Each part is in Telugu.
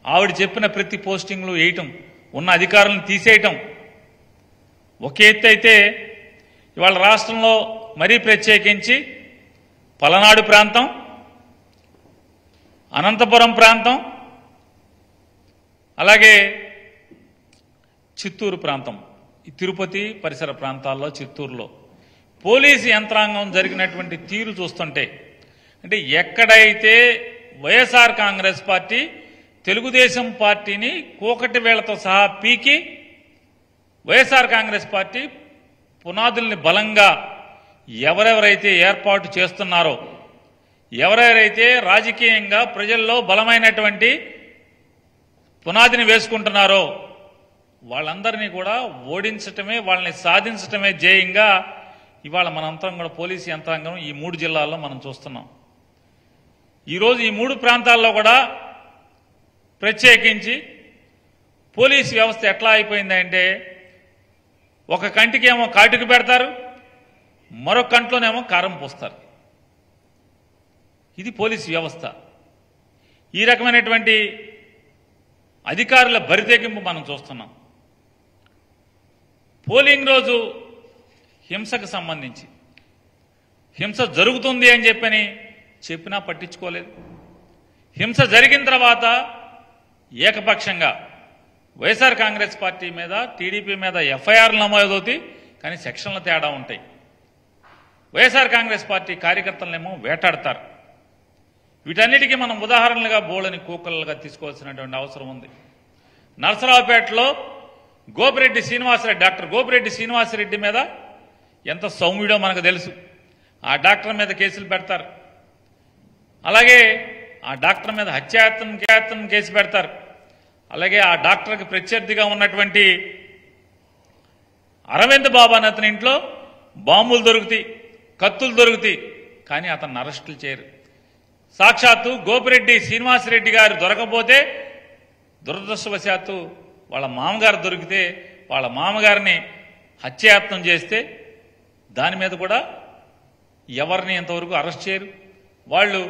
ఆవిడ చెప్పిన ప్రతి పోస్టింగ్లు వేయటం, ఉన్న అధికారులను తీసేయటం ఒక ఎత్తు అయితే, ఇవాళ రాష్ట్రంలో మరీ ప్రత్యేకించి పలనాడు ప్రాంతం, అనంతపురం ప్రాంతం, అలాగే చిత్తూరు ప్రాంతం, ఈ తిరుపతి పరిసర ప్రాంతాల్లో, చిత్తూరులో పోలీసు యంత్రాంగం జరిగినటువంటి తీరు చూస్తుంటే, అంటే ఎక్కడైతే వైఎస్ఆర్ కాంగ్రెస్ పార్టీ తెలుగుదేశం పార్టీని కూకటి వేళ్లతో సహా పీకి వైఎస్ఆర్ కాంగ్రెస్ పార్టీ పునాదుల్ని బలంగా ఎవరెవరైతే ఏర్పాటు చేస్తున్నారో, ఎవరెవరైతే రాజకీయంగా ప్రజల్లో బలమైనటువంటి పునాదిని వేసుకుంటున్నారో వాళ్ళందరినీ కూడా ఓడించటమే, వాళ్ళని సాధించటమే ధ్యేయంగా ఇవాళ మనందరం కూడా పోలీసు యంత్రాంగం ఈ 3 జిల్లాల్లో మనం చూస్తున్నాం. ఈరోజు ఈ 3 ప్రాంతాల్లో కూడా ప్రత్యేకించి పోలీసు వ్యవస్థ ఎట్లా అయిపోయిందంటే, ఒక కంటికేమో కాటుకు పెడతారు, మరొక కంట్లోనేమో కారం పోస్తారు. ఇది పోలీసు వ్యవస్థ. ఈ రకమైనటువంటి అధికారుల బరితెగింపు మనం చూస్తున్నాం. పోలింగ్ రోజు హింసకు సంబంధించి హింస జరుగుతుంది అని చెప్పినా పట్టించుకోలేదు. హింస జరిగిన తర్వాత ఏకపక్షంగా వైఎస్ఆర్ కాంగ్రెస్ పార్టీ మీద, టీడీపీ మీద ఎఫ్ఐఆర్లు నమోదవుతాయి, కానీ సెక్షన్ల తేడా ఉంటాయి. వైఎస్ఆర్ కాంగ్రెస్ పార్టీ కార్యకర్తలనేమో వేటాడతారు. వీటన్నిటికీ మనం ఉదాహరణలుగా బోళ్ళని కూకలుగా తీసుకోవాల్సినటువంటి అవసరం ఉంది. నరసరావుపేటలో డాక్టర్ గోపిరెడ్డి శ్రీనివాసరెడ్డి మీద ఎంత సౌమ్యుడో మనకు తెలుసు. ఆ డాక్టర్ మీద కేసులు పెడతారు. అలాగే ఆ డాక్టర్ మీద హత్యాయత్నం కేసు పెడతారు. అలాగే ఆ డాక్టర్కి ప్రత్యర్థిగా ఉన్నటువంటి అరవింద్ బాబు అనే అతని ఇంట్లో బాంబులు దొరుకుతాయి, కత్తులు దొరుకుతాయి, కానీ అతన్ని అరెస్టులు చేయరు. సాక్షాత్తు గోపిరెడ్డి శ్రీనివాసరెడ్డి గారు దొరకపోతే, దురదృష్టవశాత్తు వాళ్ళ మామగారు దొరికితే వాళ్ళ మామగారిని హత్యాయత్నం చేస్తే దాని మీద కూడా ఎవరిని ఎంతవరకు అరెస్ట్ చేయరు. వాళ్ళు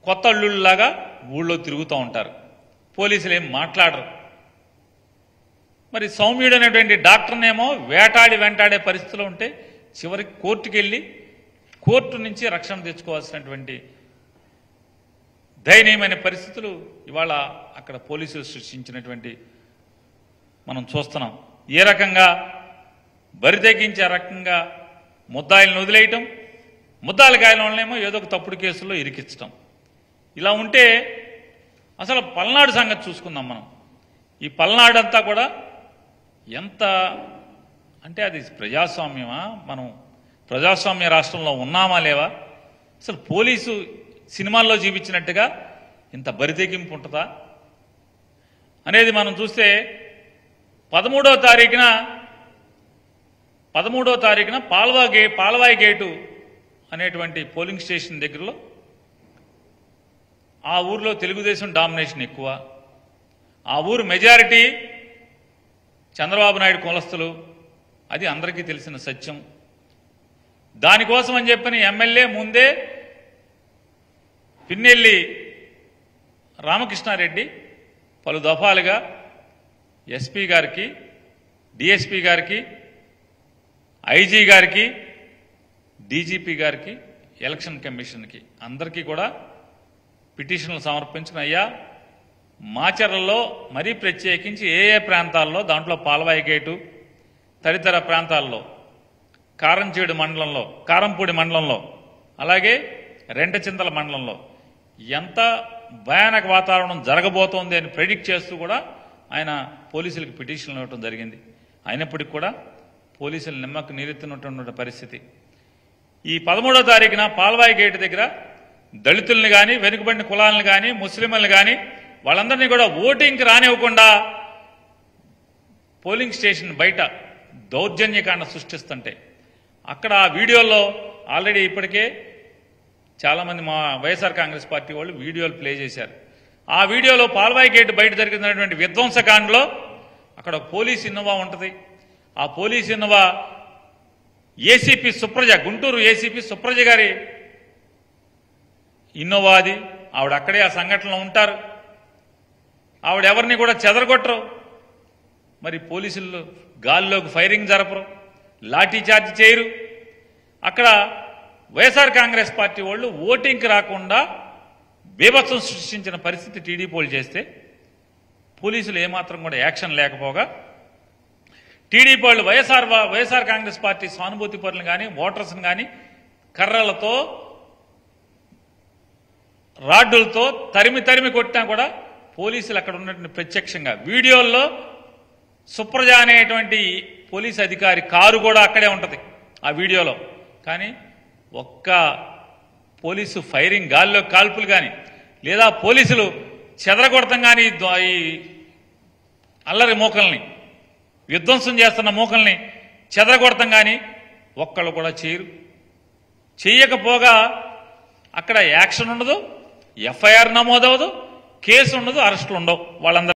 కొత్త అల్లుళ్ళలాగా ఊళ్ళో తిరుగుతూ ఉంటారు. పోలీసులు ఏం మాట్లాడరు. మరి సౌమ్యుడు అనేటువంటి డాక్టర్నేమో వెంటాడే పరిస్థితిలో ఉంటే చివరికి కోర్టుకు వెళ్ళి కోర్టు నుంచి రక్షణ తెచ్చుకోవాల్సినటువంటి దయనీయమైన పరిస్థితులు ఇవాళ అక్కడ పోలీసులు సృష్టించినటువంటి మనం చూస్తున్నాం. ఏ రకంగా బరితెగించే రకంగా ముద్దాయిలను వదిలేయటం, ముద్దాయిల గాయలేమో ఏదో ఒక తప్పుడు కేసుల్లో ఇరికించటం. ఇలా ఉంటే అసలు పల్నాడు సంగతి చూసుకుందాం మనం. ఈ పల్నాడు అంతా కూడా ఎంత అంటే అది ప్రజాస్వామ్యమా, మనం ప్రజాస్వామ్య రాష్ట్రంలో ఉన్నామా లేవా? అసలు పోలీసు సినిమాల్లో చూపించినట్టుగా ఇంత బరితెగింపు ఉంటుందా అనేది మనం చూస్తే 13వ తారీఖున పాల్వాయి గేటు అనేటువంటి పోలింగ్ స్టేషన్ దగ్గరలో ఆ ఊర్లో తెలుగుదేశం డామినేషన్ ఎక్కువ. ఆ ఊరు మెజారిటీ చంద్రబాబు నాయుడు కులస్తులు, అది అందరికీ తెలిసిన సత్యం. దానికోసం అని చెప్పని ఎమ్మెల్యే ముందే పిన్నెల్లి రామకృష్ణారెడ్డి పలు దఫాలుగా ఎస్పీ గారికి, డిఎస్పీ గారికి, ఐజీ గారికి, డీజీపీ గారికి, ఎలక్షన్ కమిషన్కి అందరికీ కూడా పిటిషన్లు సమర్పించిన, అయ్యా మాచర్లలో మరీ ప్రత్యేకించి ఏ ప్రాంతాల్లో, దాంట్లో పాల్వాయి గేటు తదితర ప్రాంతాల్లో, కారంపూడి మండలంలో, అలాగే రెంటచింతల మండలంలో ఎంత భయానక వాతావరణం జరగబోతోంది అని ప్రెడిక్ట్ చేస్తూ కూడా ఆయన పోలీసులకు పిటిషన్లు ఇవ్వడం జరిగింది. అయినప్పటికీ కూడా పోలీసులు నిమ్మకు నీరెత్తినటువంటి పరిస్థితి. ఈ 13వ తారీఖున పాల్వాయి గేటు దగ్గర దళితుల్ని కానీ, వెనుకబడిన కులాలను కానీ, ముస్లింలను కానీ వాళ్ళందరినీ కూడా ఓటింగ్కి రానివ్వకుండా పోలింగ్ స్టేషన్ బయట దౌర్జన్యకాండ సృష్టిస్తుంటే అక్కడ ఆ వీడియోల్లో ఆల్రెడీ ఇప్పటికే చాలామంది మా వైఎస్ఆర్ కాంగ్రెస్ పార్టీ వాళ్ళు వీడియోలు ప్లే చేశారు. ఆ వీడియోలో పాల్వాయి గేటు బయట జరిగినటువంటి విధ్వంసకాండలో అక్కడ పోలీస్ ఇన్నోవా ఉంటుంది. ఆ police Innova ACP Supraja, Guntur ACP Supraja గారి ఇన్నోవా అది. ఆవిడ అక్కడే ఆ సంఘటనలో ఉంటారు. ఆవిడెవరిని కూడా చెదరగొట్టరు. మరి పోలీసులు గాల్లోకి ఫైరింగ్ జరపరు, లాఠీ చార్జ్ చేయరు. అక్కడ వైఎస్ఆర్ కాంగ్రెస్ పార్టీ వాళ్ళు ఓటింగ్కి రాకుండా బీభత్సం సృష్టించిన పరిస్థితి టీడీపీ వాళ్ళు చేస్తే పోలీసులు ఏమాత్రం కూడా యాక్షన్ లేకపోగా టీడీపీ వాళ్ళు వైఎస్ఆర్ కాంగ్రెస్ పార్టీ సానుభూతి పరులను కానీ ఓటర్స్ని కానీ కర్రలతో రాడ్డులతో తరిమి కొట్టినా కూడా పోలీసులు అక్కడ ఉన్నటువంటి ప్రత్యక్షంగా వీడియోల్లో సుప్రజ అనేటువంటి పోలీస్ అధికారి కారు కూడా అక్కడే ఉంటుంది ఆ వీడియోలో. కానీ ఒక్క పోలీసు ఫైరింగ్ గాల్లో కాల్పులు కానీ లేదా పోలీసులు చెదరగొడతాం కానీ ఈ అల్లరి మూకల్ని విధ్వంసం చేస్తున్న మూకల్ని చెదరగొడతాం కానీ ఒక్కళ్ళు కూడా చేయరు. చెయ్యకపోగా అక్కడ యాక్షన్ ఉండదు, ఎఫ్ఐఆర్ నమోదవదు, కేసు ఉండదు, అరెస్టులు ఉండవు వాళ్ళందరూ.